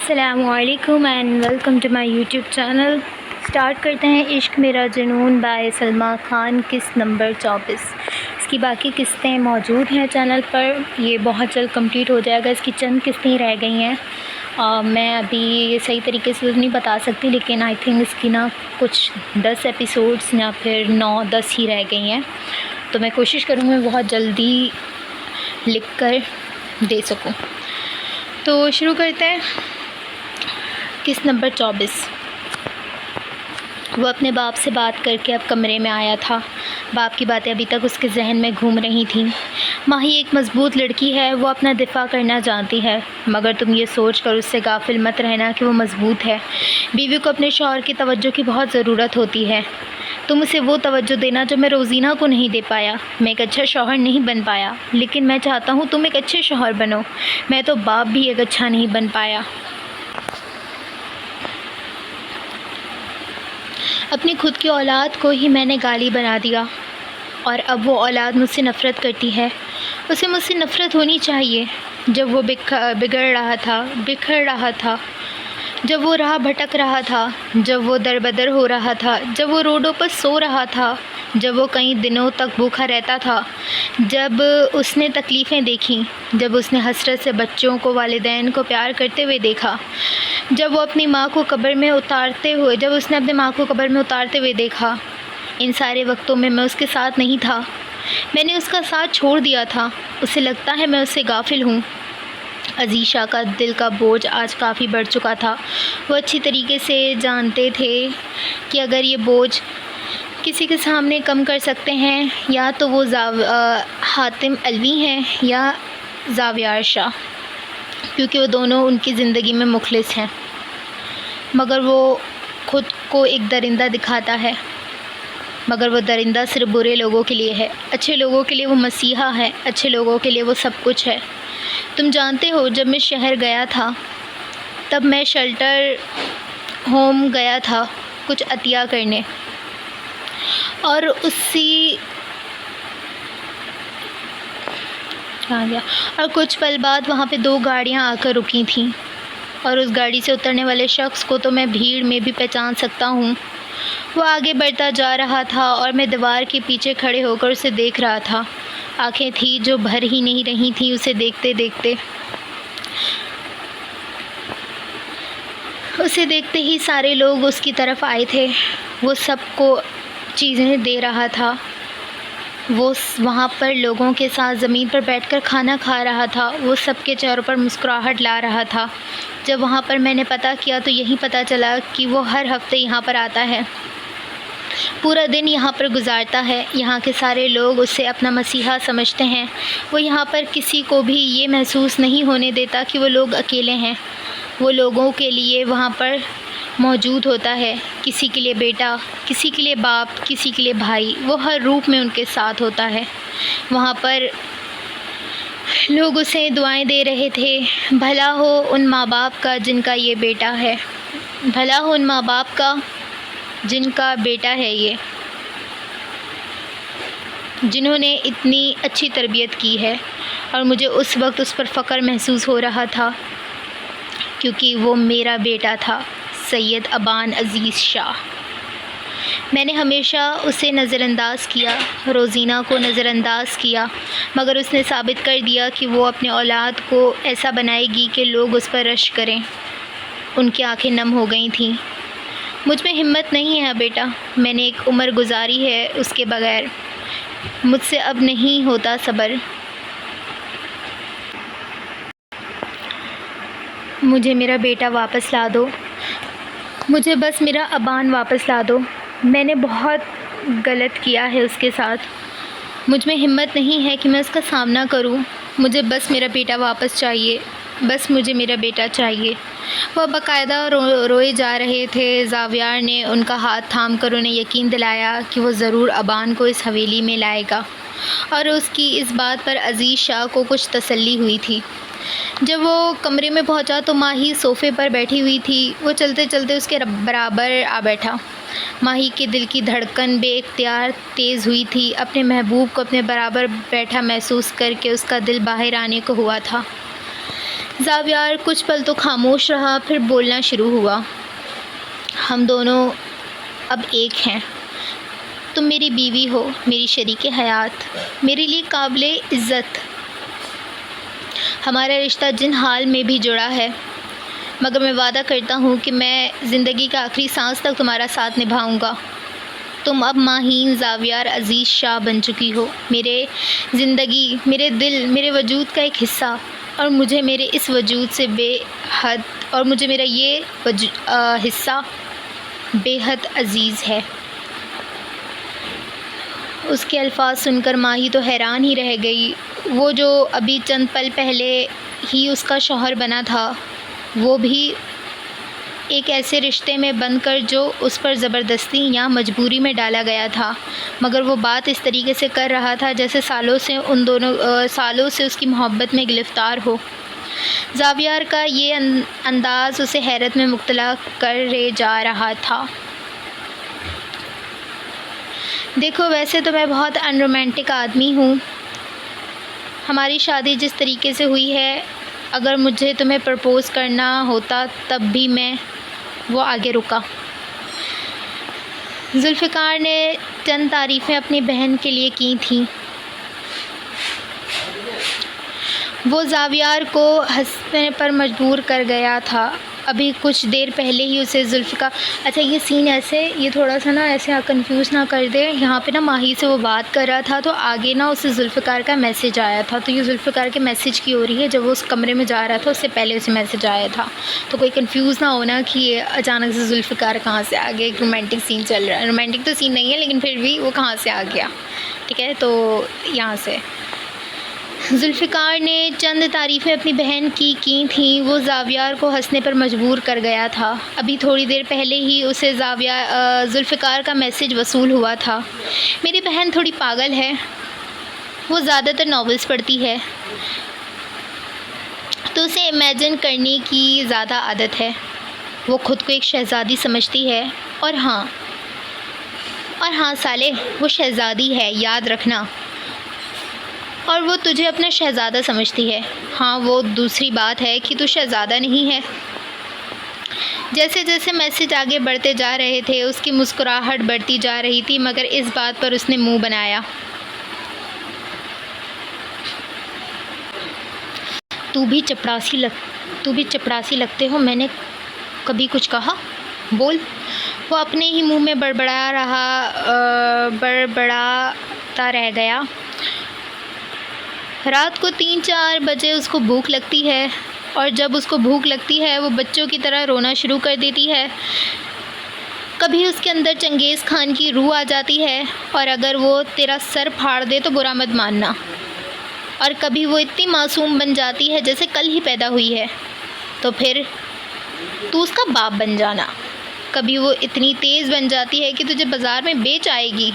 السلام علیکم and welcome to my YouTube channel. Start کرتے ہیں عشق میرا جنون بائی سلمیٰ خان، قسط نمبر 24۔ اس کی باقی قسطیں موجود ہیں چینل پر، یہ بہت جلد کمپلیٹ ہو جائے گا۔ اس کی چند قسطیں رہ گئی ہیں، میں ابھی یہ صحیح طریقے سے نہیں بتا سکتی، لیکن آئی تھنک اس کی کچھ 10 ایپیسوڈس یا پھر 9-10 ہی رہ گئی ہیں، تو میں کوشش کروں گی بہت جلدی لکھ کر دے سکوں۔ تو شروع کرتے ہیں۔ قسط نمبر 24۔ وہ اپنے باپ سے بات کر کے اب کمرے میں آیا تھا۔ باپ کی باتیں ابھی تک اس کے ذہن میں گھوم رہی تھیں۔ ماہی ایک مضبوط لڑکی ہے، وہ اپنا دفاع کرنا جانتی ہے، مگر تم یہ سوچ کر اس سے غافل مت رہنا کہ وہ مضبوط ہے۔ بیوی کو اپنے شوہر کی توجہ کی بہت ضرورت ہوتی ہے۔ تم اسے وہ توجہ دینا جو میں روزینہ کو نہیں دے پایا۔ میں ایک اچھا شوہر نہیں بن پایا، لیکن میں چاہتا ہوں تم ایک اچھے شوہر بنو۔ میں تو باپ بھی ایک اچھا نہیں بن پایا۔ اپنی خود کی اولاد کو ہی میں نے گالی بنا دیا، اور اب وہ اولاد مجھ سے نفرت کرتی ہے۔ اسے مجھ سے نفرت ہونی چاہیے۔ جب وہ بگڑ رہا تھا، بکھر رہا تھا، جب وہ راہ بھٹک رہا تھا، جب وہ دربدر ہو رہا تھا، جب وہ روڈوں پر سو رہا تھا، جب وہ کئی دنوں تک بھوکا رہتا تھا، جب اس نے تکلیفیں دیکھیں، جب اس نے حسرت سے بچوں کو، والدین کو پیار کرتے ہوئے دیکھا، جب وہ اپنی ماں کو قبر میں اتارتے ہوئے دیکھا، ان سارے وقتوں میں اس کے ساتھ نہیں تھا۔ میں نے اس کا ساتھ چھوڑ دیا تھا۔ اسے لگتا ہے میں اس سے غافل ہوں۔ عزیشہ کا دل کا بوجھ آج کافی بڑھ چکا تھا۔ وہ اچھی طریقے سے جانتے تھے کہ اگر یہ بوجھ کسی کے سامنے کم کر سکتے ہیں، یا تو وہ حاتم علوی ہیں یا زاویار شاہ، کیونکہ وہ دونوں ان کی زندگی میں مخلص ہیں، مگر وہ خود کو ایک درندہ دکھاتا ہے، مگر وہ درندہ صرف برے لوگوں کے لیے ہے۔ اچھے لوگوں کے لیے وہ مسیحا ہے، اچھے لوگوں کے لیے وہ سب کچھ ہے۔ تم جانتے ہو، جب میں شہر گیا تھا تب میں شیلٹر ہوم گیا تھا کچھ عطیہ کرنے، اور کچھ پل بعد وہاں پہ 2 گاڑیاں آ کر رکی تھیں، اور اس گاڑی سے اترنے والے شخص کو تو میں بھیڑ میں بھی پہچان سکتا ہوں۔ وہ آگے بڑھتا جا رہا تھا اور میں دیوار کے پیچھے کھڑے ہو کر اسے دیکھ رہا تھا۔ آنکھیں تھیں جو بھر ہی نہیں رہی تھیں اسے دیکھتے دیکھتے۔ اسے دیکھتے ہی سارے لوگ اس کی طرف آئے تھے۔ وہ سب کو چیزیں دے رہا تھا۔ وہ وہاں پر لوگوں کے ساتھ زمین پر بیٹھ کر کھانا کھا رہا تھا۔ وہ سب کے چہروں پر مسکراہٹ لا رہا تھا۔ جب وہاں پر میں نے پتہ کیا تو یہی پتہ چلا کہ وہ ہر ہفتے یہاں پر آتا ہے، پورا دن یہاں پر گزارتا ہے۔ یہاں کے سارے لوگ اسے اپنا مسیحا سمجھتے ہیں۔ وہ یہاں پر کسی کو بھی یہ محسوس نہیں ہونے دیتا کہ وہ لوگ اکیلے ہیں۔ وہ لوگوں کے لیے وہاں پر موجود ہوتا ہے، کسی کے لیے بیٹا، کسی کے لیے باپ، کسی کے لیے بھائی۔ وہ ہر روپ میں ان کے ساتھ ہوتا ہے۔ وہاں پر لوگ اسے دعائیں دے رہے تھے، بھلا ہو ان ماں باپ کا جن کا یہ بیٹا ہے، بھلا ہو ان ماں باپ کا جن کا بیٹا ہے یہ، جنہوں نے اتنی اچھی تربیت کی ہے۔ اور مجھے اس وقت اس پر فخر محسوس ہو رہا تھا، کیونکہ وہ میرا بیٹا تھا، سید ابان عزیز شاہ۔ میں نے ہمیشہ اسے نظر انداز کیا، روزینہ کو نظر انداز کیا، مگر اس نے ثابت کر دیا کہ وہ اپنے اولاد کو ایسا بنائے گی کہ لوگ اس پر رشک کریں۔ ان کی آنکھیں نم ہو گئی تھیں۔ مجھ میں ہمت نہیں ہے بیٹا، میں نے ایک عمر گزاری ہے اس کے بغیر، مجھ سے اب نہیں ہوتا صبر۔ مجھے میرا بیٹا واپس لا دو، مجھے بس میرا ابان واپس لا دو۔ میں نے بہت غلط کیا ہے اس کے ساتھ، مجھ میں ہمت نہیں ہے کہ میں اس کا سامنا کروں۔ مجھے بس میرا بیٹا واپس چاہیے، بس مجھے میرا بیٹا چاہیے۔ وہ باقاعدہ روئے جا رہے تھے۔ زاویار نے ان کا ہاتھ تھام کر انہیں یقین دلایا کہ وہ ضرور ابان کو اس حویلی میں لائے گا، اور اس کی اس بات پر عزیز شاہ کو کچھ تسلی ہوئی تھی۔ جب وہ کمرے میں پہنچا تو ماہی صوفے پر بیٹھی ہوئی تھی۔ وہ چلتے چلتے اس کے برابر آ بیٹھا۔ ماہی کے دل کی دھڑکن بے اختیار تیز ہوئی تھی۔ اپنے محبوب کو اپنے برابر بیٹھا محسوس کر کے اس کا دل باہر آنے کو ہوا تھا۔ زاویار کچھ پل تو خاموش رہا، پھر بولنا شروع ہوا۔ ہم دونوں اب ایک ہیں۔ تم میری بیوی ہو، میری شریک حیات، میرے لیے قابل عزت۔ ہمارا رشتہ جن حال میں بھی جڑا ہے، مگر میں وعدہ کرتا ہوں کہ میں زندگی کا آخری سانس تک تمہارا ساتھ نبھاؤں گا۔ تم اب ماہین زاویار عزیز شاہ بن چکی ہو، میرے زندگی، میرے دل، میرے وجود کا ایک حصہ، اور مجھے میرے اس وجود سے میرا یہ حصہ بے حد عزیز ہے۔ اس کے الفاظ سن کر ماہی تو حیران ہی رہ گئی۔ وہ جو ابھی چند پل پہلے ہی اس کا شوہر بنا تھا، وہ بھی ایک ایسے رشتے میں بند کر جو اس پر زبردستی یا مجبوری میں ڈالا گیا تھا، مگر وہ بات اس طریقے سے کر رہا تھا جیسے سالوں سے اس کی محبت میں گرفتار ہو۔ زاویار کا یہ انداز اسے حیرت میں مبتلا کرے جا رہا تھا۔ دیکھو، ویسے تو میں بہت ان رومانٹک آدمی ہوں۔ ہماری شادی جس طریقے سے ہوئی ہے، اگر مجھے تمہیں پرپوز کرنا ہوتا تب بھی میں وہ آگے رکا۔ ذوالفقار نے چند تعریفیں اپنی بہن کے لیے کی تھیں۔ وہ زاویار کو ہنسنے پر مجبور کر گیا تھا۔ ابھی کچھ دیر پہلے ہی اسے ذوالفقار، اچھا یہ سین ایسے، یہ تھوڑا سا نا ایسے کنفیوز نہ کر دے۔ یہاں پہ نا ماہی سے وہ بات کر رہا تھا تو آگے نا اسے ذوالفقار کا میسج آیا تھا، تو یہ ذوالفقار کے میسج کی ہو رہی ہے۔ جب وہ اس کمرے میں جا رہا تھا اس سے پہلے اسے میسج آیا تھا، تو کوئی کنفیوز نہ ہونا کہ یہ اچانک سے ذوالفقار کہاں سے آ گیا۔ ایک رومانٹک سین چل رہا ہے، رومانٹک تو سین نہیں ہے لیکن پھر بھی وہ کہاں سے آ گیا، ٹھیک ہے۔ تو یہاں سے ذوالفقار نے چند تعریفیں اپنی بہن کی تھیں۔ وہ زاویار کو ہنسنے پر مجبور کر گیا تھا۔ ابھی تھوڑی دیر پہلے ہی اسے ذوالفقار کا میسج وصول ہوا تھا۔ میری بہن تھوڑی پاگل ہے، وہ زیادہ تر ناولز پڑھتی ہے، تو اسے امیجن کرنے کی زیادہ عادت ہے۔ وہ خود کو ایک شہزادی سمجھتی ہے، اور ہاں صالح، وہ شہزادی ہے، یاد رکھنا، اور وہ تجھے اپنا شہزادہ سمجھتی ہے۔ ہاں، وہ دوسری بات ہے کہ تو شہزادہ نہیں ہے۔ جیسے جیسے میسج آگے بڑھتے جا رہے تھے اس کی مسکراہٹ بڑھتی جا رہی تھی، مگر اس بات پر اس نے منہ بنایا۔ تو بھی چپڑاسی لگتے ہو، میں نے کبھی کچھ کہا؟ بول۔ وہ اپنے ہی منہ میں بڑبڑاتا رہ گیا۔ رات کو 3-4 بجے اس کو بھوک لگتی ہے، اور جب اس کو بھوک لگتی ہے وہ بچوں کی طرح رونا شروع کر دیتی ہے۔ کبھی اس کے اندر چنگیز خان کی روح آ جاتی ہے، اور اگر وہ تیرا سر پھاڑ دے تو برا مت ماننا۔ اور کبھی وہ اتنی معصوم بن جاتی ہے جیسے کل ہی پیدا ہوئی ہے، تو پھر تو اس کا باپ بن جانا۔ کبھی وہ اتنی تیز بن جاتی ہے کہ تجھے بازار میں بیچ آئے گی،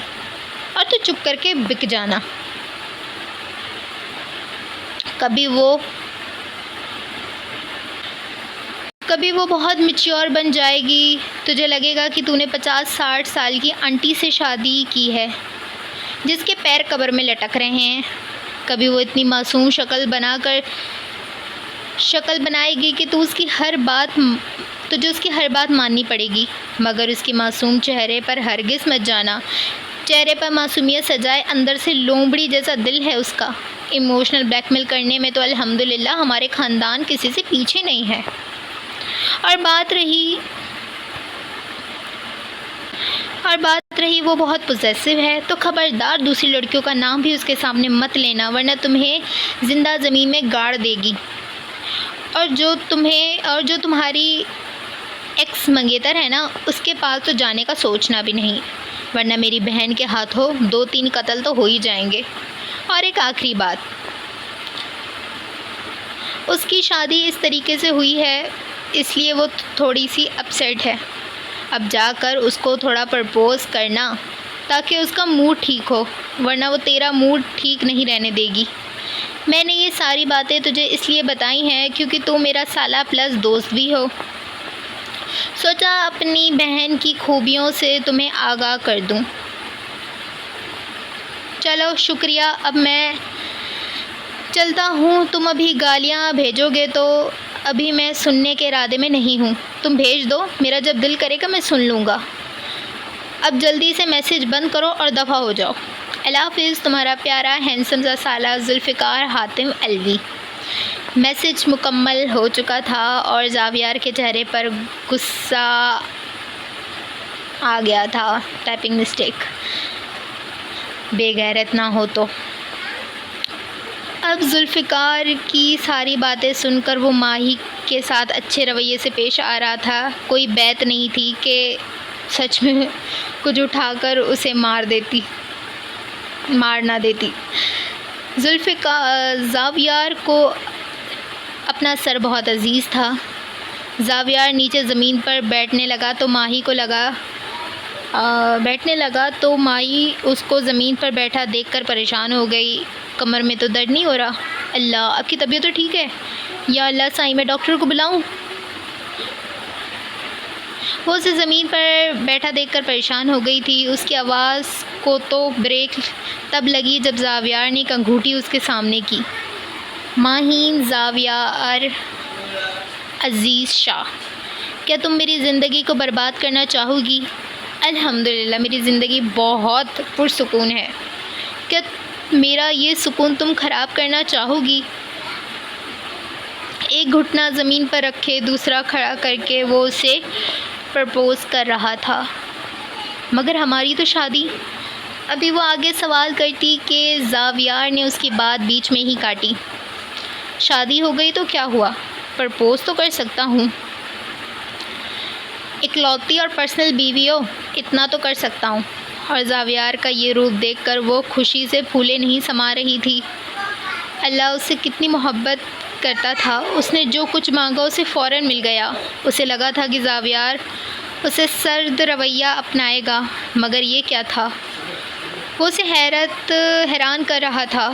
اور تو چپ کر کے بک جانا۔ کبھی وہ بہت میچیور بن جائے گی، تجھے لگے گا کہ تو نے 50-60 سال کی آنٹی سے شادی کی ہے جس کے پیر قبر میں لٹک رہے ہیں۔ کبھی وہ اتنی معصوم شکل بنائے گی کہ تجھے اس کی ہر بات ماننی پڑے گی، مگر اس کی معصوم چہرے پر ہرگز مت جانا۔ چہرے پر معصومیت سجائے، اندر سے لومڑی جیسا دل ہے اس کا۔ ایموشنل بلیک میل کرنے میں تو الحمدللہ ہمارے خاندان کسی سے پیچھے نہیں ہے۔ اور بات رہی وہ بہت پوزیسو ہے، تو خبردار دوسری لڑکیوں کا نام بھی اس کے سامنے مت لینا، ورنہ تمہیں زندہ زمین میں گاڑ دے گی۔ اور جو تمہاری ایکس منگیتر ہے نا، اس کے پاس تو جانے کا سوچنا بھی نہیں، ورنہ میری بہن کے ہاتھوں 2-3 قتل تو ہو ہی جائیں گے۔ اور ایک آخری بات، اس کی شادی اس طریقے سے ہوئی ہے اس لیے وہ تھوڑی سی اپسیٹ ہے۔ اب جا کر اس کو تھوڑا پرپوز کرنا تاکہ اس کا موڈ ٹھیک ہو، ورنہ وہ تیرا موڈ ٹھیک نہیں رہنے دے گی۔ میں نے یہ ساری باتیں تجھے اس لیے بتائی ہیں کیونکہ تو میرا سالہ پلس دوست بھی ہو۔ سوچا اپنی بہن کی خوبیوں سے تمہیں آگاہ کر دوں۔ چلو شکریہ، اب میں چلتا ہوں، تم ابھی گالیاں بھیجو گے تو ابھی میں سننے کے ارادے میں نہیں ہوں۔ تم بھیج دو، میرا جب دل کرے گا میں سن لوں گا۔ اب جلدی سے میسج بند کرو اور دفع ہو جاؤ۔ اللہ حافظ، تمہارا پیارا ہینڈسم سا سالہ ذوالفقار حاتم الوی۔ میسج مکمل ہو چکا تھا اور زاویار کے چہرے پر غصہ آ گیا تھا۔ ٹائپنگ مسٹیک، بے غیرت نہ ہو تو۔ اب ذوالفقار کی ساری باتیں سن کر وہ ماہی کے ساتھ اچھے رویے سے پیش آ رہا تھا۔ کوئی بیت نہیں تھی کہ سچ میں کچھ اٹھا کر اسے مار نہ دیتی۔ زاویار کو اپنا سر بہت عزیز تھا۔ زاویار نیچے زمین پر بیٹھنے لگا تو ماہی اس کو زمین پر بیٹھا دیکھ کر پریشان ہو گئی۔ کمر میں تو درد نہیں ہو رہا؟ اللہ، آپ کی طبیعت تو ٹھیک ہے؟ یا اللہ سائیں، میں ڈاکٹر کو بلاؤں؟ وہ اسے زمین پر بیٹھا دیکھ کر پریشان ہو گئی تھی۔ اس کی آواز کو تو بریک تب لگی جب زاویار نے ایک انگوٹھی اس کے سامنے کی۔ ماہین زاویار عزیز شاہ، کیا تم میری زندگی کو برباد کرنا چاہو گی؟ الحمدللہ، میری زندگی بہت پرسکون ہے۔ کیا میرا یہ سکون تم خراب کرنا چاہو گی؟ ایک گھٹنا زمین پر رکھے دوسرا کھڑا کر کے وہ اسے پرپوز کر رہا تھا۔ مگر ہماری تو شادی؟ ابھی وہ آگے سوال کرتی کہ زاویار نے اس کی بات بیچ میں ہی کاٹی۔ شادی ہو گئی تو کیا ہوا؟ پرپوز تو کر سکتا ہوں۔ اکلوتی اور پرسنل بیوی ہو، اتنا تو کر سکتا ہوں۔ اور زاویار کا یہ روپ دیکھ کر وہ خوشی سے پھولے نہیں سما رہی تھی۔ اللہ اس سے کتنی محبت کرتا تھا، اس نے جو کچھ مانگا اسے فوراً مل گیا۔ اسے لگا تھا کہ زاویار اسے سرد رویہ اپنائے گا، مگر یہ کیا تھا؟ وہ اسے حیران کر رہا تھا۔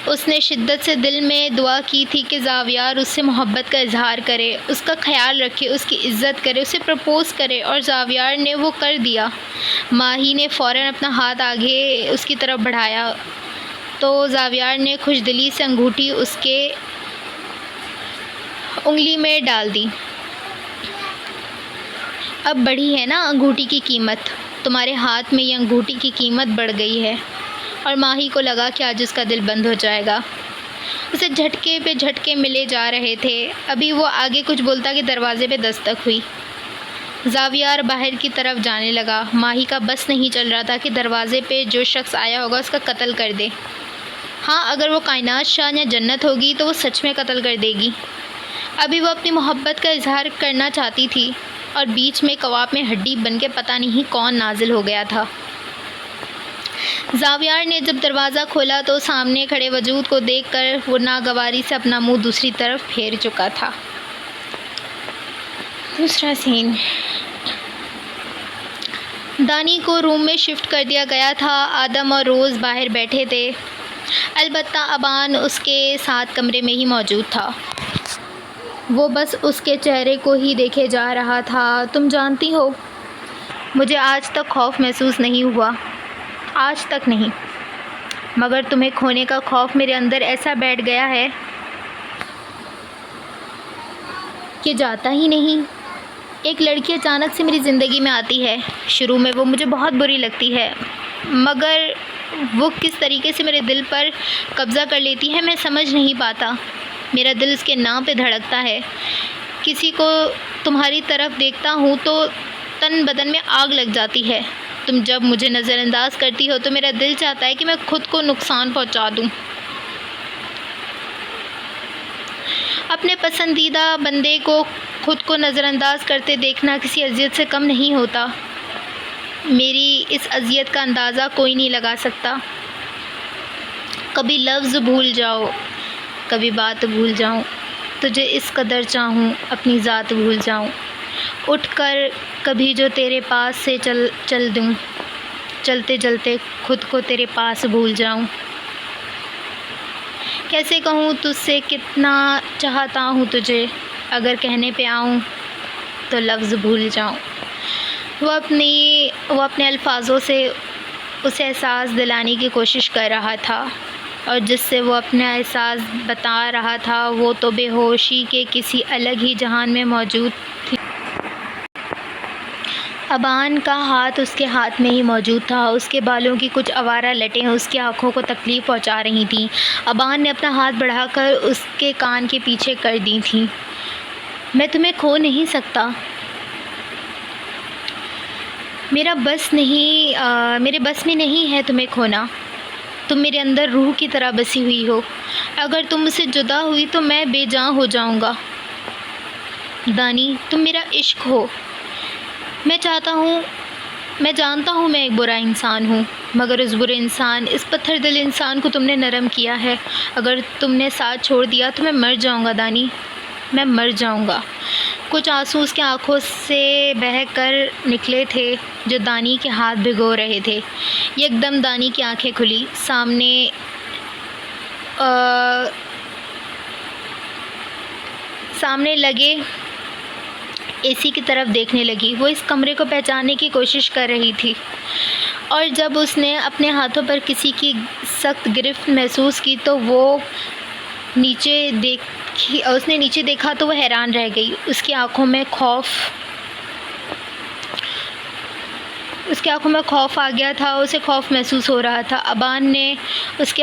اس نے شدت سے دل میں دعا کی تھی کہ زاویار اس سے محبت کا اظہار کرے، اس کا خیال رکھے، اس کی عزت کرے، اسے پرپوز کرے، اور زاویار نے وہ کر دیا۔ ماہی نے فوراً اپنا ہاتھ آگے اس کی طرف بڑھایا تو زاویار نے خوش دلی سے انگوٹھی اس کے انگلی میں ڈال دی۔ اب بڑھی ہے نا انگوٹھی کی قیمت، تمہارے ہاتھ میں یہ انگوٹھی کی قیمت بڑھ گئی ہے۔ اور ماہی کو لگا کہ آج اس کا دل بند ہو جائے گا۔ اسے جھٹکے پہ جھٹکے ملے جا رہے تھے۔ ابھی وہ آگے کچھ بولتا کہ دروازے پہ دستک ہوئی۔ زاویار باہر کی طرف جانے لگا۔ ماہی کا بس نہیں چل رہا تھا کہ دروازے پہ جو شخص آیا ہوگا اس کا قتل کر دے۔ ہاں، اگر وہ کائنات شاہ یا جنت ہوگی تو وہ سچ میں قتل کر دے گی۔ ابھی وہ اپنی محبت کا اظہار کرنا چاہتی تھی اور بیچ میں کباب میں ہڈی بن کے پتہ نہیں کون نازل ہو گیا تھا۔ زاویار نے جب دروازہ کھولا تو سامنے کھڑے وجود کو دیکھ کر وہ ناگواری سے اپنا منہ دوسری طرف پھیر چکا تھا۔ دوسرا سین۔ دانی کو روم میں شفٹ کر دیا گیا تھا۔ آدم اور روز باہر بیٹھے تھے، البتہ ابان اس کے ساتھ کمرے میں ہی موجود تھا۔ وہ بس اس کے چہرے کو ہی دیکھے جا رہا تھا۔ تم جانتی ہو، مجھے آج تک خوف محسوس نہیں ہوا، آج تک نہیں، مگر تمہیں کھونے کا خوف میرے اندر ایسا بیٹھ گیا ہے کہ جاتا ہی نہیں۔ ایک لڑکی اچانک سے میری زندگی میں آتی ہے۔ شروع میں وہ مجھے بہت بری لگتی ہے، مگر وہ کس طریقے سے میرے دل پر قبضہ کر لیتی ہے میں سمجھ نہیں پاتا۔ میرا دل اس کے نام پہ دھڑکتا ہے۔ کسی کو تمہاری طرف دیکھتا ہوں تو تن بدن میں آگ لگ جاتی ہے۔ تم جب مجھے نظر انداز کرتی ہو تو میرا دل چاہتا ہے کہ میں خود کو نقصان پہنچا دوں۔ اپنے پسندیدہ بندے کو خود کو نظر انداز کرتے دیکھنا کسی اذیت سے کم نہیں ہوتا۔ میری اس اذیت کا اندازہ کوئی نہیں لگا سکتا۔ کبھی لفظ بھول جاؤ، کبھی بات بھول جاؤں، تجھے اس قدر چاہوں اپنی ذات بھول جاؤں، اٹھ کر کبھی جو تیرے پاس سے چل دوں، چلتے چلتے خود کو تیرے پاس بھول جاؤں۔ کیسے کہوں تجھ سے کتنا چاہتا ہوں تجھے، اگر کہنے پہ آؤں تو لفظ بھول جاؤں۔ وہ اپنے الفاظوں سے اسے احساس دلانے کی کوشش کر رہا تھا اور جس سے وہ اپنا احساس بتا رہا تھا وہ تو بے ہوشی کے کسی الگ ہی جہان میں موجود تھی۔ ابان کا ہاتھ اس کے ہاتھ میں ہی موجود تھا۔ اس کے بالوں کی کچھ آوارہ لٹیں اس کی آنکھوں کو تکلیف پہنچا رہی تھیں۔ ابان نے اپنا ہاتھ بڑھا کر اس کے کان کے پیچھے کر دی تھی۔ میں تمہیں کھو نہیں سکتا، میرے بس میں نہیں ہے تمہیں کھونا۔ تم میرے اندر روح کی طرح بسی ہوئی ہو، اگر تم مجھ سے جدا ہوئی تو میں بے جان ہو جاؤں گا۔ دانی، تم میرا عشق ہو۔ میں جانتا ہوں میں ایک برا انسان ہوں، مگر اس برے انسان، اس پتھر دل انسان کو تم نے نرم کیا ہے۔ اگر تم نے ساتھ چھوڑ دیا تو میں مر جاؤں گا دانی، میں مر جاؤں گا۔ کچھ آنسو اس کے آنکھوں سے بہہ کر نکلے تھے جو دانی کے ہاتھ بھگو رہے تھے۔ یکدم دانی کی آنکھیں کھلی، سامنے لگے اے سی کی طرف دیکھنے لگی۔ وہ اس کمرے کو پہچاننے کی کوشش کر رہی تھی، اور جب اس نے اپنے ہاتھوں پر کسی کی سخت گرفت محسوس کی تو اس نے نیچے دیکھا تو وہ حیران رہ گئی۔ اس کی آنکھوں میں خوف آ گیا تھا، اسے خوف محسوس ہو رہا تھا۔ ابان نے اس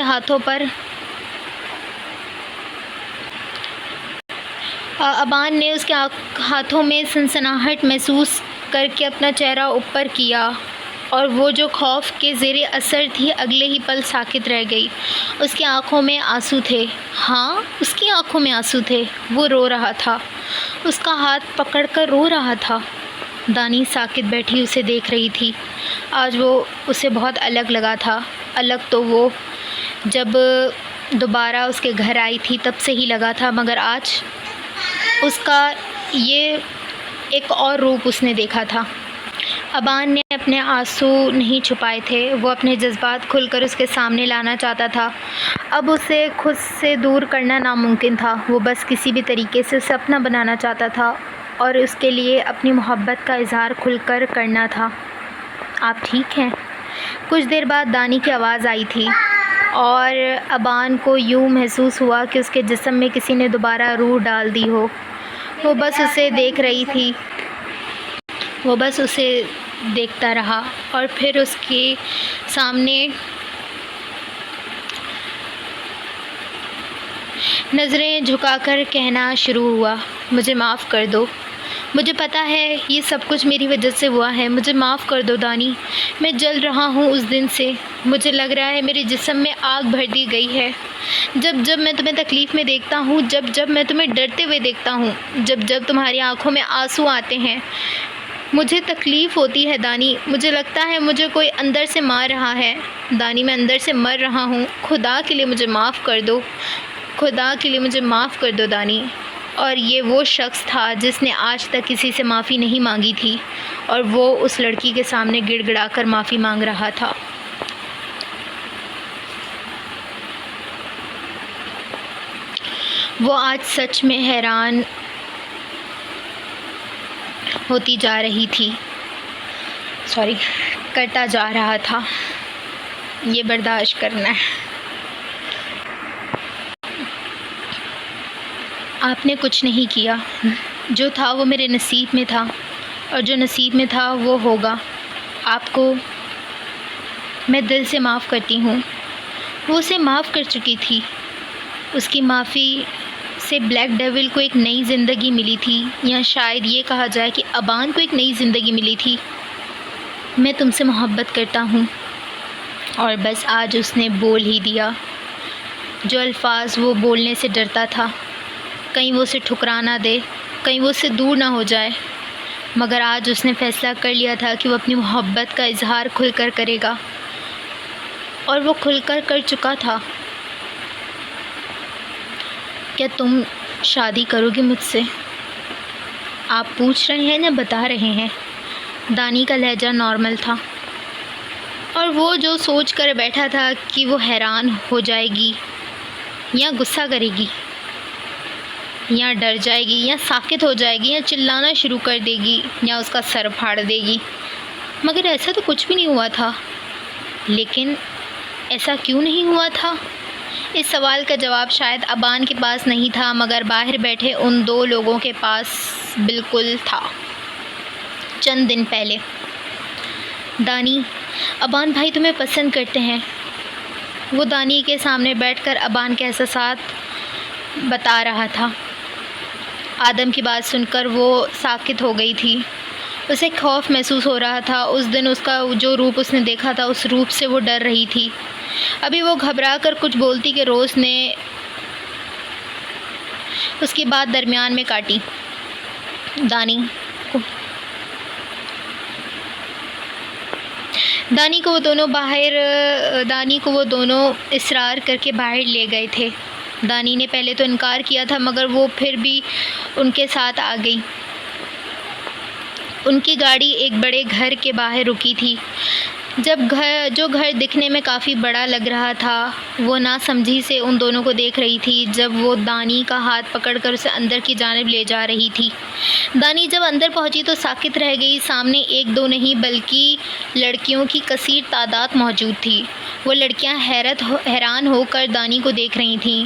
کے ہاتھوں میں سنسناہٹ محسوس کر کے اپنا چہرہ اوپر کیا، اور وہ جو خوف کے زیر اثر تھی اگلے ہی پل ساکت رہ گئی۔ اس کی آنکھوں میں آنسو تھے، ہاں اس کی آنکھوں میں آنسو تھے۔ وہ رو رہا تھا، اس کا ہاتھ پکڑ کر رو رہا تھا۔ دانی ساکت بیٹھی اسے دیکھ رہی تھی۔ آج وہ اسے بہت الگ لگا تھا۔ الگ تو وہ جب دوبارہ اس کے گھر آئی تھی تب سے ہی لگا تھا، مگر آج اس کا یہ ایک اور روپ اس نے دیکھا تھا۔ ابان نے اپنے آنسو نہیں چھپائے تھے، وہ اپنے جذبات کھل کر اس کے سامنے لانا چاہتا تھا۔ اب اسے خود سے دور کرنا ناممکن تھا، وہ بس کسی بھی طریقے سے اسے اپنا بنانا چاہتا تھا، اور اس کے لیے اپنی محبت کا اظہار کھل کر کرنا تھا۔ آپ ٹھیک ہیں؟ کچھ دیر بعد دانی کی آواز آئی تھی، اور ابان کو یوں محسوس ہوا کہ اس کے جسم میں کسی نے دوبارہ روح ڈال دی ہو۔ وہ بس اسے دیکھ رہی تھی، وہ بس اسے دیکھتا رہا، اور پھر اس کے سامنے نظریں جھکا کر کہنا شروع ہوا، مجھے معاف کر دو، مجھے پتہ ہے یہ سب کچھ میری وجہ سے ہوا ہے، مجھے معاف کر دو دانی، میں جل رہا ہوں اس دن سے، مجھے لگ رہا ہے میرے جسم میں آگ بھر دی گئی ہے۔ جب میں تمہیں تکلیف میں دیکھتا ہوں، جب میں تمہیں ڈرتے ہوئے دیکھتا ہوں، جب تمہاری آنکھوں میں آنسو آتے ہیں، مجھے تکلیف ہوتی ہے دانی، مجھے لگتا ہے مجھے کوئی اندر سے مار رہا ہے دانی، میں اندر سے مر رہا ہوں، خدا کے لیے مجھے معاف کر دو، خدا کے لیے مجھے معاف کر دو دانی۔ اور یہ وہ شخص تھا جس نے آج تک کسی سے معافی نہیں مانگی تھی، اور وہ اس لڑکی کے سامنے گڑ گڑا کر معافی مانگ رہا تھا۔ وہ آج سچ میں حیران ہوتی جا رہی تھی، کرتا جا رہا تھا، یہ برداشت کرنا ہے۔ آپ نے کچھ نہیں کیا، جو تھا وہ میرے نصیب میں تھا، اور جو نصیب میں تھا وہ ہوگا۔ آپ کو میں دل سے معاف کرتی ہوں۔ وہ اسے معاف کر چکی تھی، اس کی معافی سے بلیک ڈیول کو ایک نئی زندگی ملی تھی، یا شاید یہ کہا جائے کہ ابان کو ایک نئی زندگی ملی تھی۔ میں تم سے محبت کرتا ہوں، اور بس آج اس نے بول ہی دیا جو الفاظ وہ بولنے سے ڈرتا تھا، کہیں وہ اسے ٹھکرا نہ دے، کہیں وہ اس سے دور نہ ہو جائے، مگر آج اس نے فیصلہ کر لیا تھا کہ وہ اپنی محبت کا اظہار کھل کر کرے گا، اور وہ کھل کر چکا تھا۔ کیا تم شادی کرو گے مجھ سے؟ آپ پوچھ رہے ہیں یا بتا رہے ہیں؟ دانی کا لہجہ نارمل تھا، اور وہ جو سوچ کر بیٹھا تھا کہ وہ حیران ہو جائے گی، یا غصہ کرے گی، یا ڈر جائے گی، یا ساکت ہو جائے گی، یا چلانا شروع کر دے گی، یا اس کا سر پھاڑ دے گی، مگر ایسا تو کچھ بھی نہیں ہوا تھا۔ لیکن ایسا کیوں نہیں ہوا تھا؟ اس سوال کا جواب شاید ابان کے پاس نہیں تھا، مگر باہر بیٹھے ان دو لوگوں کے پاس بالکل تھا۔ چند دن پہلے دانی، ابان بھائی تمہیں پسند کرتے ہیں۔ وہ دانی کے سامنے بیٹھ کر ابان کے احساسات بتا رہا تھا۔ آدم کی بات سن کر وہ ساکت ہو گئی تھی۔ اسے خوف محسوس ہو رہا تھا۔ اس دن اس کا جو روپ اس نے دیکھا تھا، اس روپ سے وہ ڈر رہی تھی۔ ابھی وہ گھبرا کر کچھ بولتی کہ روز نے اس کی بات درمیان میں کاٹی۔ دانی کو وہ دونوں اصرار کر کے باہر لے گئے تھے۔ دانی نے پہلے تو انکار کیا تھا، مگر وہ پھر بھی ان کے ساتھ آ گئی۔ ان کی گاڑی ایک بڑے گھر کے باہر رکی تھی۔ جو گھر دکھنے میں کافی بڑا لگ رہا تھا، وہ ناسمجھی سے ان دونوں کو دیکھ رہی تھی جب وہ دانی کا ہاتھ پکڑ کر اسے اندر کی جانب لے جا رہی تھی۔ دانی جب اندر پہنچی تو ساکت رہ گئی۔ سامنے ایک دو نہیں بلکہ لڑکیوں کی کثیر تعداد موجود تھی۔ وہ لڑکیاں حیران ہو کر دانی کو دیکھ رہی تھیں،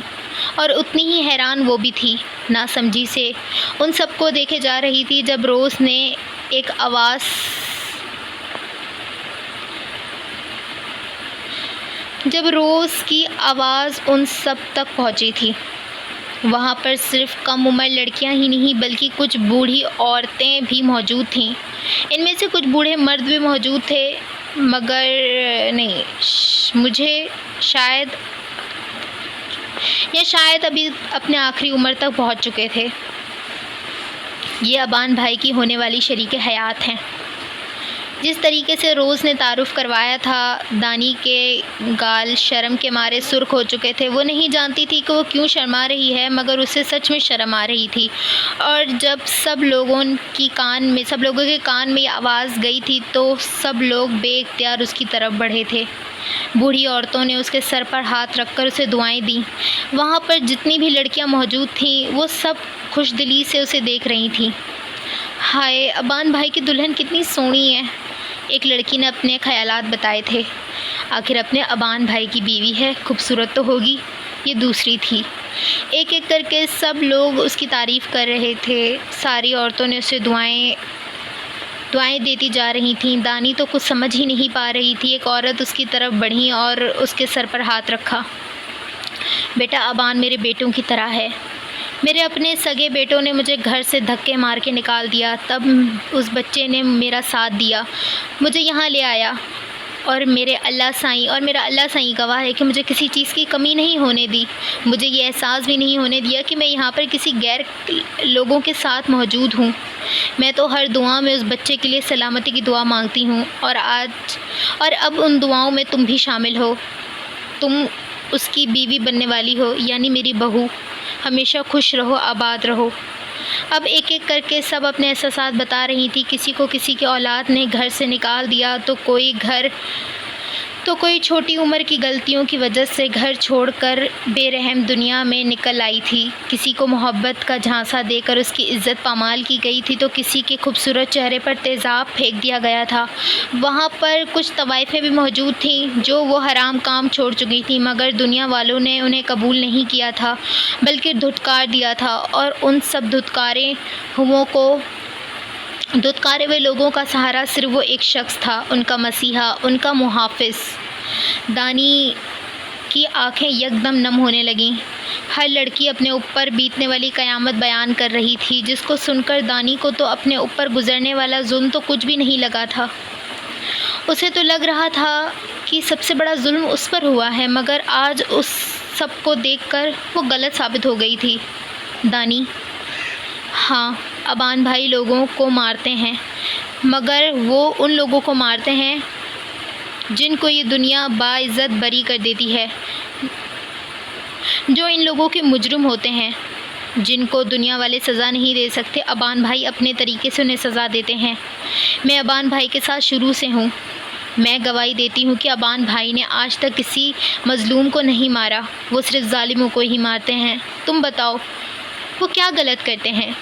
اور اتنی ہی حیران وہ بھی تھی، ناسمجھی سے ان سب کو دیکھے جا رہی تھی۔ جب روز کی آواز ان سب تک پہنچی تھی، وہاں پر صرف کم عمر لڑکیاں ہی نہیں بلکہ کچھ بوڑھی عورتیں بھی موجود تھیں۔ ان میں سے کچھ بوڑھے مرد بھی موجود تھے، مگر نہیں، شاید ابھی اپنے آخری عمر تک پہنچ چکے تھے۔ یہ ابان بھائی کی ہونے والی شریک حیات ہیں۔ جس طریقے سے روز نے تعارف کروایا تھا، دانی کے گال شرم کے مارے سرخ ہو چکے تھے۔ وہ نہیں جانتی تھی کہ وہ کیوں شرما رہی ہے، مگر اسے سچ میں شرم آ رہی تھی۔ اور جب سب لوگوں کے کان میں یہ آواز گئی تھی تو سب لوگ بے اختیار اس کی طرف بڑھے تھے۔ بوڑھی عورتوں نے اس کے سر پر ہاتھ رکھ کر اسے دعائیں دیں۔ وہاں پر جتنی بھی لڑکیاں موجود تھیں، وہ سب خوش دلی سے اسے دیکھ رہی تھیں۔ ہائے، ابان بھائی کی دلہن کتنی سونی ہے، ایک لڑکی نے اپنے خیالات بتائے تھے۔ آخر اپنے ابان بھائی کی بیوی ہے، خوبصورت تو ہوگی، یہ دوسری تھی۔ ایک ایک کر کے سب لوگ اس کی تعریف کر رہے تھے۔ ساری عورتوں نے اسے دعائیں دیتی جا رہی تھیں۔ دانی تو کچھ سمجھ ہی نہیں پا رہی تھی۔ ایک عورت اس کی طرف بڑھی اور اس کے سر پر ہاتھ رکھا۔ بیٹا، ابان میرے بیٹوں کی طرح ہے۔ میرے اپنے سگے بیٹوں نے مجھے گھر سے دھکے مار کے نکال دیا، تب اس بچے نے میرا ساتھ دیا، مجھے یہاں لے آیا، اور میرا اللہ سائیں گواہ ہے کہ مجھے کسی چیز کی کمی نہیں ہونے دی۔ مجھے یہ احساس بھی نہیں ہونے دیا کہ میں یہاں پر کسی غیر لوگوں کے ساتھ موجود ہوں۔ میں تو ہر دعا میں اس بچے کے لیے سلامتی کی دعا مانگتی ہوں، اور اب ان دعاؤں میں تم بھی شامل ہو۔ تم اس کی بیوی بننے والی ہو، یعنی میری بہو۔ ہمیشہ خوش رہو، آباد رہو۔ اب ایک ایک کر کے سب اپنے احساسات بتا رہی تھی۔ کسی کو کسی کی اولاد نے گھر سے نکال دیا، تو کوئی چھوٹی عمر کی غلطیوں کی وجہ سے گھر چھوڑ کر بے رحم دنیا میں نکل آئی تھی۔ کسی کو محبت کا جھانسا دے کر اس کی عزت پامال کی گئی تھی، تو کسی کے خوبصورت چہرے پر تیزاب پھینک دیا گیا تھا۔ وہاں پر کچھ طوائفیں بھی موجود تھیں جو وہ حرام کام چھوڑ چکی تھیں، مگر دنیا والوں نے انہیں قبول نہیں کیا تھا بلکہ دھتکار دیا تھا، اور ان سب دھتکارے ہوئے لوگوں کا سہارا صرف وہ ایک شخص تھا، ان کا مسیحا، ان کا محافظ۔ دانی کی آنکھیں یکدم نم ہونے لگیں۔ ہر لڑکی اپنے اوپر بیتنے والی قیامت بیان کر رہی تھی، جس کو سن کر دانی کو تو اپنے اوپر گزرنے والا ظلم تو کچھ بھی نہیں لگا تھا۔ اسے تو لگ رہا تھا کہ سب سے بڑا ظلم اس پر ہوا ہے، مگر آج اس سب کو دیکھ کر وہ غلط ثابت ہو گئی تھی۔ دانی: ہاں، ابان بھائی لوگوں کو مارتے ہیں، مگر وہ ان لوگوں کو مارتے ہیں جن کو یہ دنیا باعزت بری کر دیتی ہے، جو ان لوگوں کے مجرم ہوتے ہیں، جن کو دنیا والے سزا نہیں دے سکتے، ابان بھائی اپنے طریقے سے انہیں سزا دیتے ہیں۔ میں ابان بھائی کے ساتھ شروع سے ہوں۔ میں گواہی دیتی ہوں کہ ابان بھائی نے آج تک کسی مظلوم کو نہیں مارا، وہ صرف ظالموں کو ہی مارتے ہیں۔ تم بتاؤ، وہ کیا غلط کرتے ہیں؟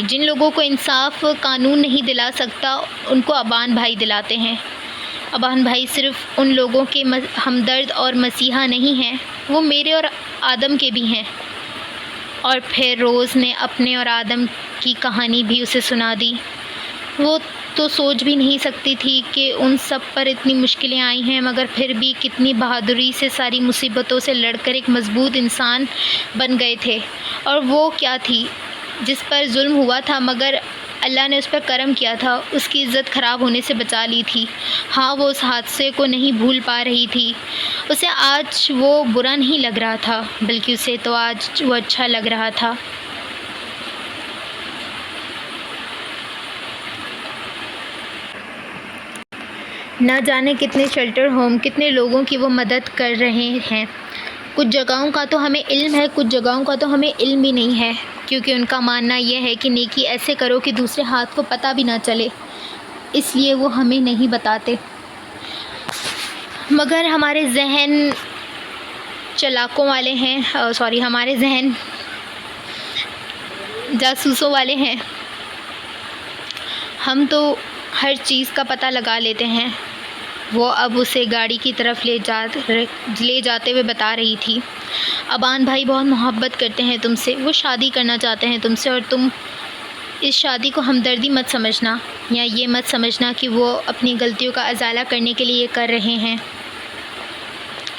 جن لوگوں کو انصاف قانون نہیں دلا سکتا، ان کو ابان بھائی دلاتے ہیں۔ ابان بھائی صرف ان لوگوں کے ہمدرد اور مسیحا نہیں ہیں، وہ میرے اور آدم کے بھی ہیں۔ اور پھر روز نے اپنے اور آدم کی کہانی بھی اسے سنا دی۔ وہ تو سوچ بھی نہیں سکتی تھی کہ ان سب پر اتنی مشکلیں آئی ہیں، مگر پھر بھی کتنی بہادری سے ساری مصیبتوں سے لڑ کر ایک مضبوط انسان بن گئے تھے۔ اور وہ کیا تھی جس پر ظلم ہوا تھا مگر اللہ نے اس پر کرم کیا تھا، اس کی عزت خراب ہونے سے بچا لی تھی۔ ہاں، وہ اس حادثے کو نہیں بھول پا رہی تھی۔ اسے آج وہ برا نہیں لگ رہا تھا، بلکہ اسے تو آج وہ اچھا لگ رہا تھا۔ نہ جانے کتنے شیلٹر ہوم، کتنے لوگوں کی وہ مدد کر رہے ہیں۔ کچھ جگہوں کا تو ہمیں علم ہے، کچھ جگہوں کا تو ہمیں علم بھی نہیں ہے، کیونکہ ان کا ماننا یہ ہے کہ نیکی ایسے کرو کہ دوسرے ہاتھ کو پتہ بھی نہ چلے، اس لیے وہ ہمیں نہیں بتاتے۔ مگر ہمارے ذہن چلاکوں والے ہیں، ہمارے ذہن جاسوسوں والے ہیں۔ ہم تو ہر چیز کا پتہ لگا لیتے ہیں۔ وہ اب اسے گاڑی کی طرف لے جاتے ہوئے بتا رہی تھی، ابان بھائی بہت محبت کرتے ہیں تم سے، وہ شادی کرنا چاہتے ہیں تم سے، اور تم اس شادی کو ہمدردی مت سمجھنا، یا یہ مت سمجھنا کہ وہ اپنی غلطیوں کا ازالہ کرنے کے لیے یہ کر رہے ہیں،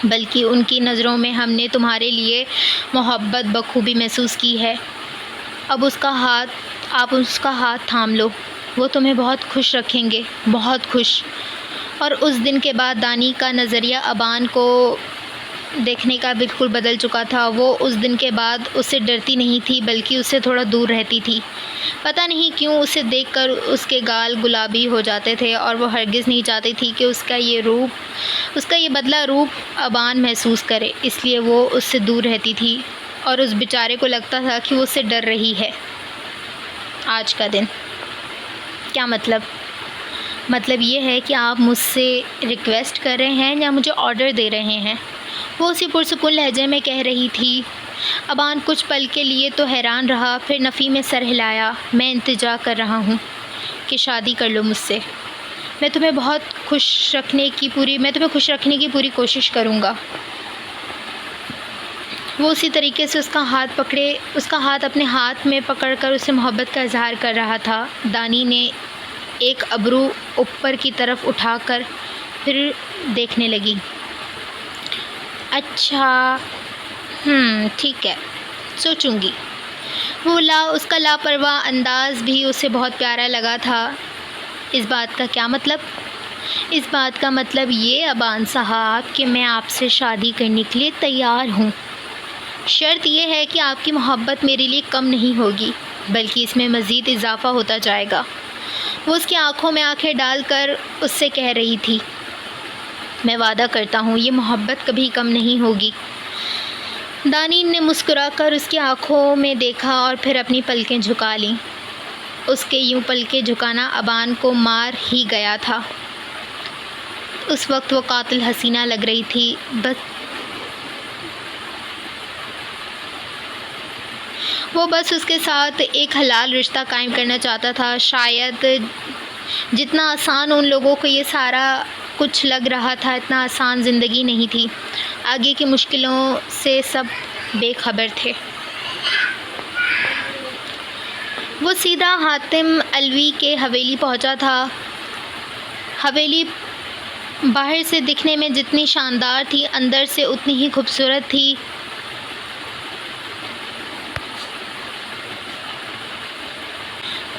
بلکہ ان کی نظروں میں ہم نے تمہارے لیے محبت بخوبی محسوس کی ہے۔ اب آپ اس کا ہاتھ تھام لو، وہ تمہیں بہت خوش رکھیں گے، بہت خوش۔ اور اس دن کے بعد دانی کا نظریہ ابان کو دیکھنے کا بالکل بدل چکا تھا۔ وہ اس دن کے بعد اس سے ڈرتی نہیں تھی، بلکہ اس سے تھوڑا دور رہتی تھی۔ پتہ نہیں کیوں اسے دیکھ کر اس کے گال گلابی ہو جاتے تھے، اور وہ ہرگز نہیں چاہتی تھی کہ اس کا یہ بدلہ روپ ابان محسوس کرے، اس لیے وہ اس سے دور رہتی تھی، اور اس بیچارے کو لگتا تھا کہ وہ اس سے ڈر رہی ہے۔ آج کا دن کیا مطلب یہ ہے کہ آپ مجھ سے ریکویسٹ کر رہے ہیں یا مجھے آرڈر دے رہے ہیں، وہ اسی پرسکون لہجے میں کہہ رہی تھی۔ ابان کچھ پل کے لیے تو حیران رہا، پھر نفی میں سر ہلایا۔ میں التجا کر رہا ہوں کہ شادی کر لو مجھ سے، میں تمہیں خوش رکھنے کی پوری کوشش کروں گا۔ وہ اسی طریقے سے اس کا ہاتھ اپنے ہاتھ میں پکڑ کر اسے محبت کا اظہار کر رہا تھا۔ دانی نے ایک ابرو اوپر کی طرف اٹھا کر پھر دیکھنے لگی۔ اچھا، ٹھیک ہے، سوچوں گی۔ اس کا لاپرواہ انداز بھی اسے بہت پیارا لگا تھا۔ اس بات کا کیا مطلب؟ اس بات کا مطلب یہ ابان صاحب کہ میں آپ سے شادی کرنے کے لیے تیار ہوں۔ شرط یہ ہے کہ آپ کی محبت میرے لیے کم نہیں ہوگی، بلکہ اس میں مزید اضافہ ہوتا جائے گا۔ وہ اس کی آنکھوں میں آنکھیں ڈال کر اس سے کہہ رہی تھی، میں وعدہ کرتا ہوں یہ محبت کبھی کم نہیں ہوگی۔ دانی نے مسکرا کر اس کی آنکھوں میں دیکھا اور پھر اپنی پلکیں جھکا لیں۔ اس کے یوں پلکیں جھکانا ابان کو مار ہی گیا تھا۔ اس وقت وہ قاتل حسینہ لگ رہی تھی، وہ بس اس کے ساتھ ایک حلال رشتہ قائم کرنا چاہتا تھا۔ شاید جتنا آسان ان لوگوں کو یہ سارا کچھ لگ رہا تھا، اتنا آسان زندگی نہیں تھی۔ آگے کی مشکلوں سے سب بے خبر تھے۔ وہ سیدھا حاتم علوی کے حویلی پہنچا تھا۔ حویلی باہر سے دکھنے میں جتنی شاندار تھی، اندر سے اتنی ہی خوبصورت تھی۔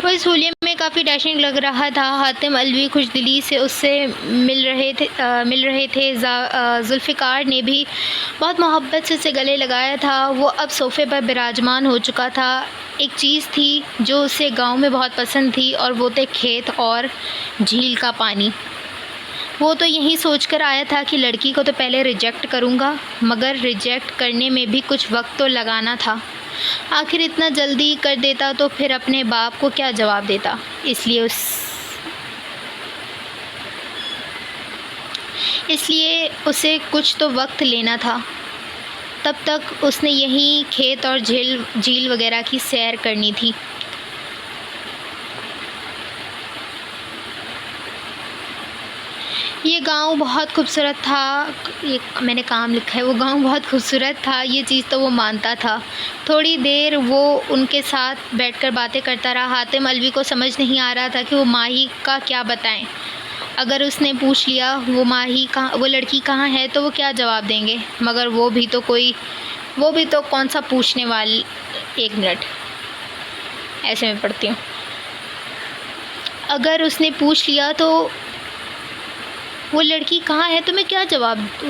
وہ اس حلیے میں کافی ڈیشنگ لگ رہا تھا۔ حاتم علوی خوش دلی سے اس سے مل رہے تھے۔ ذوالفقار نے بھی بہت محبت سے اسے گلے لگایا تھا۔ وہ اب صوفے پر براجمان ہو چکا تھا۔ ایک چیز تھی جو اسے گاؤں میں بہت پسند تھی، اور وہ تھے کھیت اور جھیل کا پانی۔ وہ تو یہی سوچ کر آیا تھا کہ لڑکی کو تو پہلے ریجیکٹ کروں گا، مگر ریجیکٹ کرنے میں بھی کچھ وقت تو لگانا تھا۔ آخر اتنا جلدی کر دیتا تو پھر اپنے باپ کو کیا جواب دیتا؟ اس لیے اسے کچھ تو وقت لینا تھا۔ تب تک اس نے یہیں کھیت اور جھیل وغیرہ کی سیر کرنی تھی۔ یہ گاؤں بہت خوبصورت تھا، یہ میں نے کام لکھا ہے، وہ گاؤں بہت خوبصورت تھا، یہ چیز تو وہ مانتا تھا۔ تھوڑی دیر وہ ان کے ساتھ بیٹھ کر باتیں کرتا رہا۔ حاتم علوی کو سمجھ نہیں آ رہا تھا کہ وہ ماہی کا کیا بتائیں۔ اگر اس نے پوچھ لیا وہ لڑکی کہاں ہے تو وہ کیا جواب دیں گے؟ مگر وہ بھی تو کون سا پوچھنے والی۔ ایک منٹ، ایسے میں پڑھتی ہوں۔ اگر اس نے پوچھ لیا تو وہ لڑکی کہاں ہے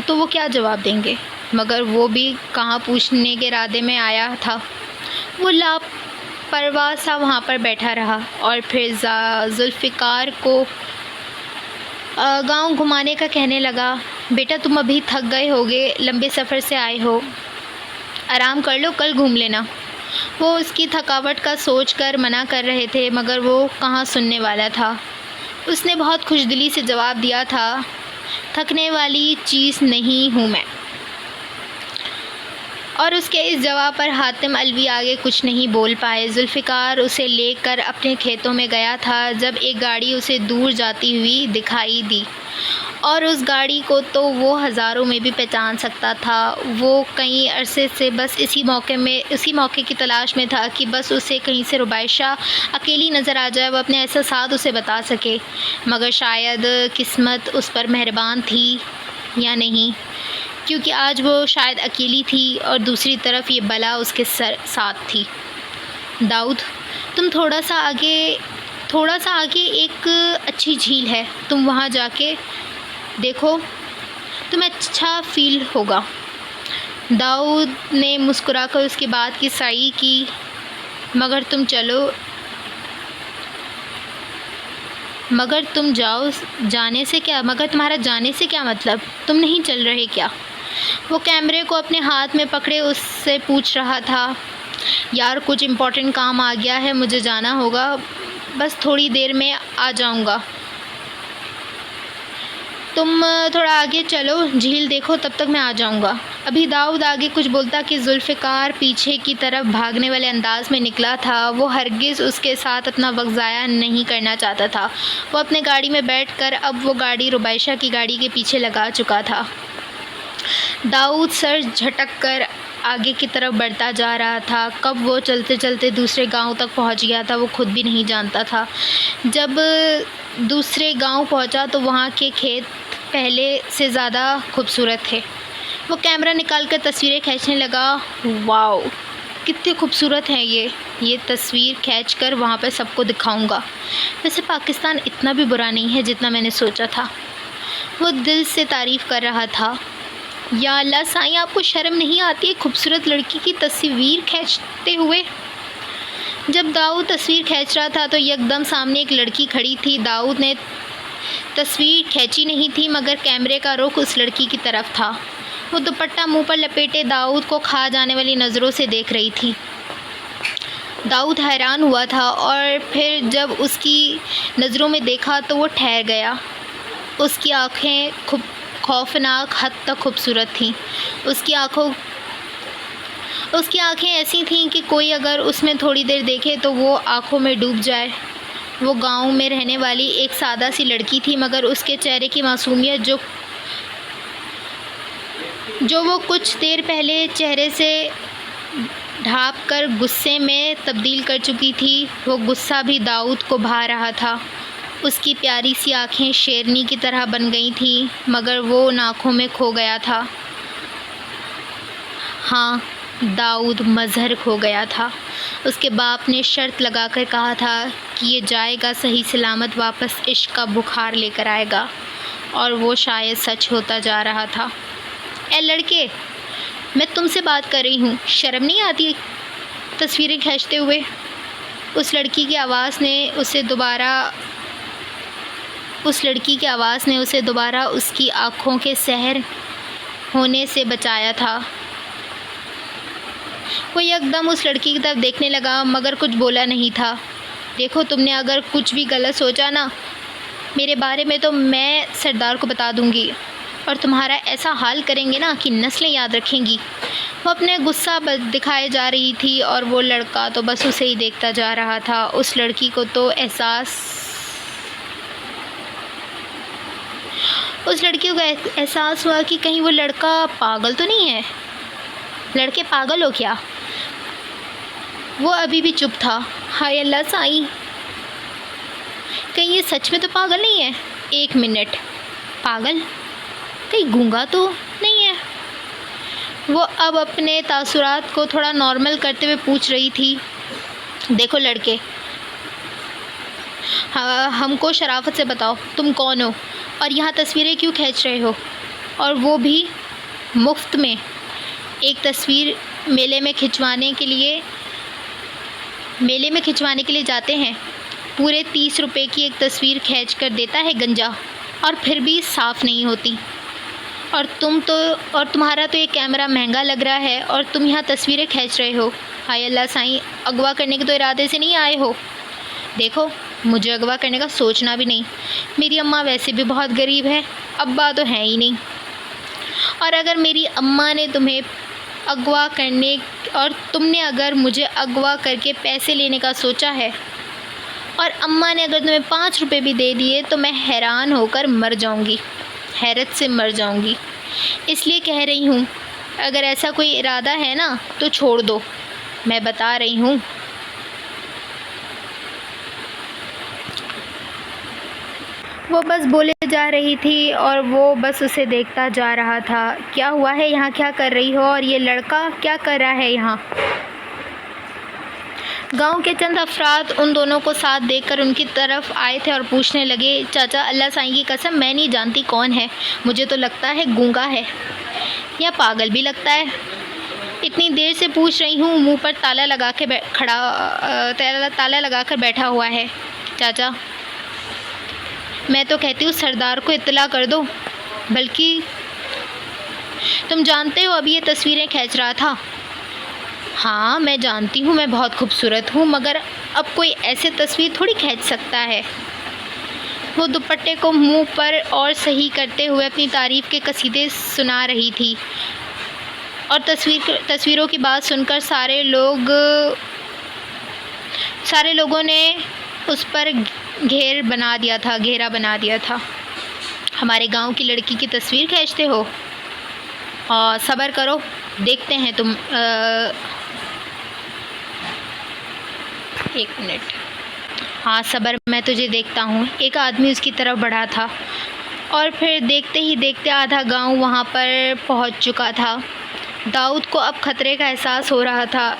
تو وہ کیا جواب دیں گے؟ مگر وہ بھی کہاں پوچھنے کے ارادے میں آیا تھا۔ وہ لاپرواہ سا وہاں پر بیٹھا رہا اور پھر ذوالفقار کو گاؤں گھمانے کا کہنے لگا۔ بیٹا تم ابھی تھک گئے ہوگے، لمبے سفر سے آئے ہو، آرام کر لو، کل گھوم لینا۔ وہ اس کی تھکاوٹ کا سوچ کر منع کر رہے تھے مگر وہ کہاں سننے والا تھا۔ اس نے بہت خوش دلی سے جواب دیا تھا، تھکنے والی چیز نہیں ہوں میں۔ اور اس کے اس جواب پر حاتم علوی آگے کچھ نہیں بول پائے۔ ذوالفقار اسے لے کر اپنے کھیتوں میں گیا تھا جب ایک گاڑی اسے دور جاتی ہوئی دکھائی دی، اور اس گاڑی کو تو وہ ہزاروں میں بھی پہچان سکتا تھا۔ وہ کئی عرصے سے بس اسی موقع کی تلاش میں تھا کہ بس اسے کہیں سے ربیشہ اکیلی نظر آ جائے، وہ اپنے احساسات اسے بتا سکے۔ مگر شاید قسمت اس پر مہربان تھی یا نہیں، کیونکہ آج وہ شاید اکیلی تھی اور دوسری طرف یہ بلا اس کے ساتھ تھی۔ داؤد، تم تھوڑا سا آگے ایک اچھی جھیل ہے، تم وہاں جا کے دیکھو، تمہیں اچھا فیل ہوگا۔ داؤد نے مسکرا کر اس کی بات کی صحیح کی۔ مگر تمہارا جانے سے کیا مطلب؟ تم نہیں چل رہے کیا؟ وہ کیمرے کو اپنے ہاتھ میں پکڑے اس سے پوچھ رہا تھا۔ یار کچھ امپورٹنٹ کام آ گیا ہے، مجھے جانا ہوگا، بس تھوڑی دیر میں آ جاؤں گا۔ تم تھوڑا آگے چلو، جھیل دیکھو، تب تک میں آ جاؤں گا۔ ابھی داؤد آگے کچھ بولتا کہ ذوالفقار پیچھے کی طرف بھاگنے والے انداز میں نکلا تھا۔ وہ ہرگز اس کے ساتھ اپنا وقت ضائع نہیں کرنا چاہتا تھا۔ وہ اپنے گاڑی میں بیٹھ کر اب وہ گاڑی ربیشہ کی گاڑی کے پیچھے لگا چکا تھا۔ داؤد سر جھٹک کر آگے کی طرف بڑھتا جا رہا تھا۔ کب وہ چلتے چلتے دوسرے گاؤں تک پہنچ گیا تھا وہ خود بھی نہیں جانتا تھا۔ جب دوسرے گاؤں پہنچا تو وہاں کے کھیت پہلے سے زیادہ خوبصورت تھے۔ وہ کیمرہ نکال کر تصویریں کھینچنے لگا۔ واو، کتنے خوبصورت ہیں یہ تصویر کھینچ کر وہاں پہ سب کو دکھاؤں گا۔ ویسے پاکستان اتنا بھی برا نہیں ہے جتنا میں نے سوچا تھا۔ وہ دل سے تعریف کر رہا تھا۔ یا اللہ سائیں، آپ کو شرم نہیں آتی ایک خوبصورت لڑکی کی تصویر کھینچتے ہوئے؟ جب داؤد تصویر کھینچ رہا تھا تو یکدم سامنے ایک لڑکی کھڑی تھی۔ داؤد نے تصویر کھینچی نہیں تھی مگر کیمرے کا رخ اس لڑکی کی طرف تھا۔ وہ دوپٹہ منہ پر لپیٹے داؤد کو کھا جانے والی نظروں سے دیکھ رہی تھی۔ داؤد حیران ہوا تھا اور پھر جب اس کی نظروں میں دیکھا تو وہ ٹھہر گیا۔ اس کی آنکھیں خوفناک حد تک خوبصورت تھیں۔ اس کی آنکھیں ایسی تھیں کہ کوئی اگر اس میں تھوڑی دیر دیکھے تو وہ آنکھوں میں ڈوب جائے۔ وہ گاؤں میں رہنے والی ایک سادہ سی لڑکی تھی مگر اس کے چہرے کی معصومیت جو وہ کچھ دیر پہلے چہرے سے ڈھانپ کر غصے میں تبدیل کر چکی تھی، وہ غصہ بھی داؤد کو بھا رہا تھا۔ اس کی پیاری سی آنکھیں شیرنی کی طرح بن گئی تھیں مگر وہ ان آنکھوں میں کھو گیا تھا۔ ہاں، داؤد مظہر کھو گیا تھا۔ اس کے باپ نے شرط لگا کر کہا تھا کہ یہ جائے گا صحیح سلامت واپس، عشق کا بخار لے کر آئے گا، اور وہ شاید سچ ہوتا جا رہا تھا۔ اے لڑکے، میں تم سے بات کر رہی ہوں، شرم نہیں آتی تصویریں کھینچتے ہوئے؟ اس لڑکی کی آواز نے اسے دوبارہ اس کی آنکھوں کے سحر ہونے سے بچایا تھا۔ وہ یکدم اس لڑکی کی طرف دیکھنے لگا مگر کچھ بولا نہیں تھا۔ دیکھو، تم نے اگر کچھ بھی غلط سوچا نا میرے بارے میں تو میں سردار کو بتا دوں گی، اور تمہارا ایسا حال کریں گے نا کہ نسلیں یاد رکھیں گی۔ وہ اپنے غصہ دکھائے جا رہی تھی اور وہ لڑکا تو بس اسے ہی دیکھتا جا رہا تھا۔ اس لڑکی کو تو اس لڑکی کو احساس ہوا کہ کہیں وہ لڑکا پاگل تو نہیں ہے، لڑکے پاگل ہو کیا؟ وہ ابھی بھی چپ تھا۔ ہائے اللہ سائیں، کہیں یہ سچ میں تو پاگل نہیں ہے؟ 1 منٹ، پاگل کہیں گونگا تو نہیں ہے؟ وہ اب اپنے تاثرات کو تھوڑا نارمل کرتے ہوئے پوچھ رہی تھی، دیکھو لڑکے، ہم کو شرافت سے بتاؤ تم کون ہو اور یہاں تصویریں کیوں کھینچ رہے ہو، اور وہ بھی مفت میں؟ ایک تصویر میلے میں کھنچوانے کے لیے جاتے ہیں، پورے 30 روپے کی ایک تصویر کھینچ کر دیتا ہے گنجا، اور پھر بھی صاف نہیں ہوتی۔ اور تمہارا تو یہ کیمرہ مہنگا لگ رہا ہے اور تم یہاں تصویریں کھینچ رہے ہو۔ ہائے اللہ سائیں، اغوا کرنے کے تو ارادے سے نہیں آئے ہو؟ دیکھو، مجھے اغوا کرنے کا سوچنا بھی نہیں، میری اماں ویسے بھی بہت غریب ہے، ابا تو ہے ہی نہیں، اور اگر میری اماں نے تمہیں اغوا کرنے اور تم نے اگر مجھے اغوا کر کے پیسے لینے کا سوچا ہے اور اماں نے اگر تمہیں 5 روپے بھی دے دیے تو میں حیران ہو کر مر جاؤں گی، حیرت سے مر جاؤں گی۔ اس لیے کہہ رہی ہوں، اگر ایسا کوئی ارادہ ہے نا تو چھوڑ دو، میں بتا رہی ہوں۔ وہ بس بولے جا رہی تھی اور وہ بس اسے دیکھتا جا رہا تھا۔ کیا ہوا ہے یہاں، کیا کر رہی ہو، اور یہ لڑکا کیا کر رہا ہے یہاں؟ گاؤں کے چند افراد ان دونوں کو ساتھ دیکھ کر ان کی طرف آئے تھے اور پوچھنے لگے، چاچا اللہ سائیں کی قسم میں نہیں جانتی کون ہے، مجھے تو لگتا ہے گونگا ہے یا پاگل بھی لگتا ہے، اتنی دیر سے پوچھ رہی ہوں، منہ پر تالا لگا کر بیٹھا ہوا ہے۔ چاچا میں تو کہتی ہوں سردار کو اطلاع کر دو، بلکہ تم جانتے ہو ابھی یہ تصویریں کھینچ رہا تھا۔ ہاں میں جانتی ہوں میں بہت خوبصورت ہوں، مگر اب کوئی ایسے تصویر تھوڑی کھینچ سکتا ہے۔ وہ دوپٹے کو منہ پر اور صحیح کرتے ہوئے اپنی تعریف کے قصیدے سنا رہی تھی، اور تصویروں کی بات سن کر سارے لوگوں نے اس پر گھیرا بنا دیا تھا۔ ہمارے گاؤں کی لڑکی کی تصویر کھینچتے ہو؟ اور صبر کرو، دیکھتے ہیں تم 1 منٹ، ہاں صبر، میں تجھے دیکھتا ہوں۔ ایک آدمی اس کی طرف بڑھا تھا، اور پھر دیکھتے ہی دیکھتے آدھا گاؤں وہاں پر پہنچ چکا تھا۔ داؤد کو اب خطرے کا احساس ہو رہا تھا۔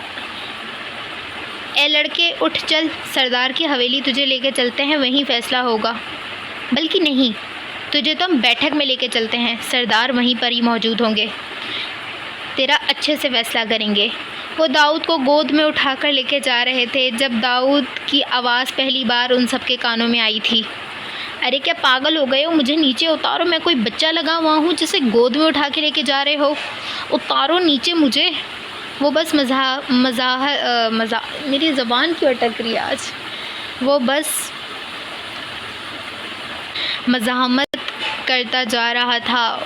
اے لڑکے اٹھ چل، سردار کی حویلی تجھے لے کے چلتے ہیں، وہیں فیصلہ ہوگا۔ بلکہ نہیں، تجھے تو ہم بیٹھک میں لے کے چلتے ہیں، سردار وہیں پر ہی موجود ہوں گے، تیرا اچھے سے فیصلہ کریں گے۔ وہ داؤد کو گود میں اٹھا کر لے کے جا رہے تھے جب داؤد کی آواز پہلی بار ان سب کے کانوں میں آئی تھی، ارے کیا پاگل ہو گئے ہو، مجھے نیچے اتارو، میں کوئی بچہ لگا ہوا ہوں جسے گود میں اٹھا کے لے کے جا رہے ہو، اتارو نیچے مجھے۔ وہ بس میری زبان کیوں اٹک رہی ہے آج، وہ بس مزاحمت کرتا جا رہا تھا۔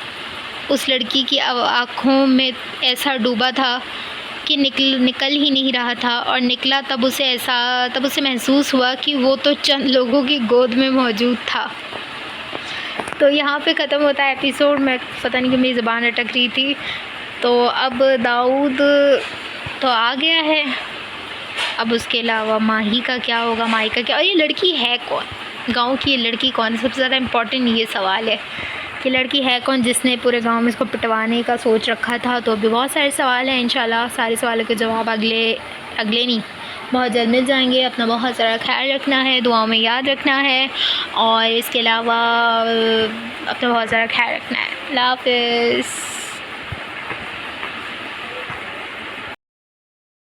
اس لڑکی کی آنکھوں میں ایسا ڈوبا تھا کہ نکل ہی نہیں رہا تھا، اور نکلا تب اسے محسوس ہوا کہ وہ تو چند لوگوں کی گود میں موجود تھا۔ تو یہاں پہ ختم ہوتا ہے ایپیسوڈ۔ میں پتہ نہیں کہ میری زبان اٹک رہی تھی۔ تو اب داؤد تو آ گیا ہے، اب اس کے علاوہ ماہی کا کیا ہوگا، ماہی کا کیا، اور یہ لڑکی ہے کون، گاؤں کی یہ لڑکی کون؟ سب سے زیادہ امپورٹنٹ یہ سوال ہے کہ لڑکی ہے کون جس نے پورے گاؤں میں اس کو پٹوانے کا سوچ رکھا تھا۔ تو بھی بہت سارے سوال ہیں، انشاءاللہ سارے سوالوں کے جواب اگلے نہیں بہت جلد مل جائیں گے۔ اپنا بہت سارا خیال رکھنا ہے، دعاؤں میں یاد رکھنا ہے، اور اس کے علاوہ اپنا بہت سارا خیال رکھنا ہے۔ اللہ حافظ۔